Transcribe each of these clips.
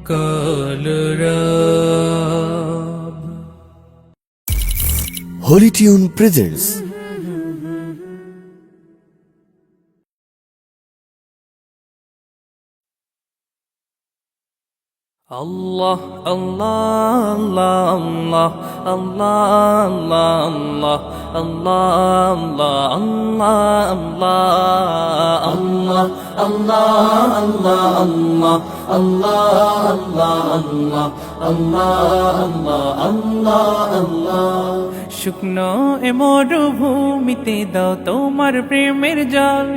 Kalarab Holy Tune presents Allah, Allah, Allah, Allah, Allah, Allah, Allah, Allah, Allah, Allah, Allah, Allah, Allah, শুকনো এ মরুভূমিতে দাও তোমার প্রেমের জল,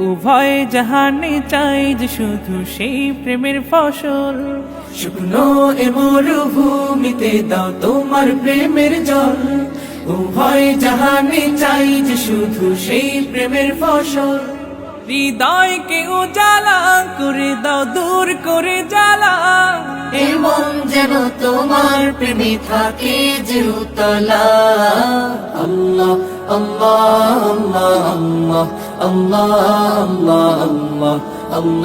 উভয় জাহানে চাই যে শুধু সেই প্রেমের ফসল। শুকনো এ মরুভূমিতে দাও তোমার প্রেমের জল, উভয় জাহানে চাই যে শুধু সেই প্রেমের ফসল। হৃদয়কে উজালা করে দাও, দূর করে জ্বালা, এমন যেন তোমার প্রেমে থাকে যে উতলা। আল্লাহ আল্লাহ আল্লাহ আল্লাহ আল্লাহ আল্লাহ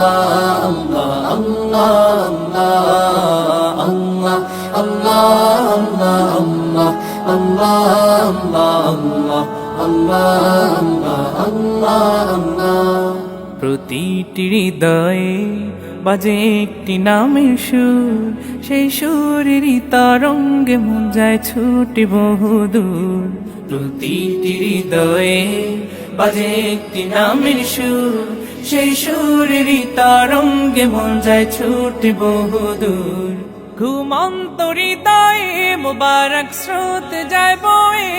আল্লাহ আল্লাহ আল্লাহ আল্লাহ। প্রতিটি হৃদয়ে বাজে একটি নামের সুর, সেই সুরেরই তরঙ্গে মন যায় ছুটে বহুদূর। প্রতিটি হৃদয়ে বাজে একটি নামের সুর, সেই সুরেরই তরঙ্গে মন যায় ছুটে বহুদূর। ঘুমন্ত হৃদয়ে মোবারক স্রোত যায় বয়ে,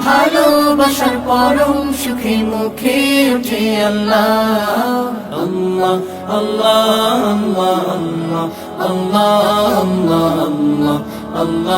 ভালোবাসার পরম সুখে মুখে উঠে আল্লাহ আল্লাহ আল্লাহ আল্লাহ আল্লাহ আল্লাহ আল্লাহ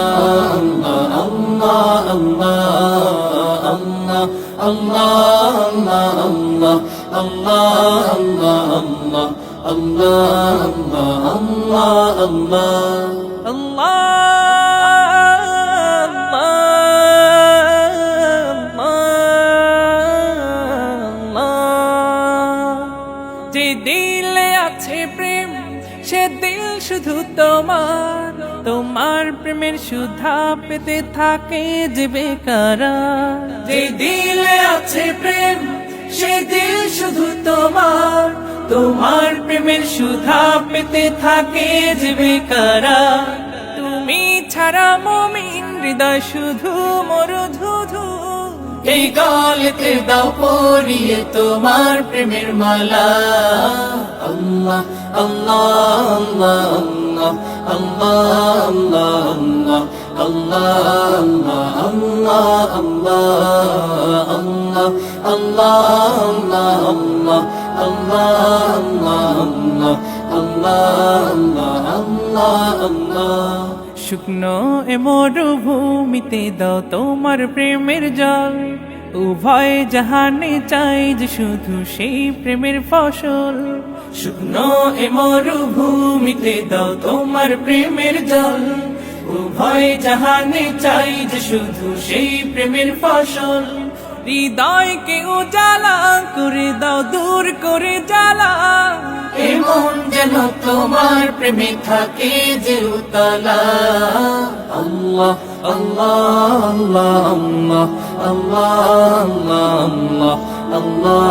যে দিলে আছে প্রেম, সে দিল শুধু তোমার, তোমার প্রেমের সুধা পেতে থাকে যে বেকারার। যে দিলে আছে প্রেম, সে দিল শুধু তোমার, তোমার প্রেমের সুধা পেতে থাকে যে বেকারার। তুমি ছাড়া মুমিন হৃদয় শুধু মরুধুধু, এই গলেতে দাও পরিয়ে তোমার প্রেমের মালা। আল্লাহ আল্লাহ আল্লাহ আল্লাহ আল্লাহ আল্লাহ আল্লাহ আল্লাহ। শুকনো এ মরুভূমিতে দাও তোমার প্রেমের জল, উভয় জাহানে চাই যে শুধু সেই প্রেমের ফসল। শুকনো এ মরুভূমিতে দাও তোমার প্রেমের জল, উভয় জাহানে চাই যে শুধু সেই প্রেমের ফসল। হৃদয়কে উজালা করে দাও, দূর করে জ্বালা, এমন যেন তোমার প্রেমে থাকে যে উতলা। আল্লাহ আল্লাহ আল্লাহ আল্লাহ আল্লাহ আল্লাহ Allah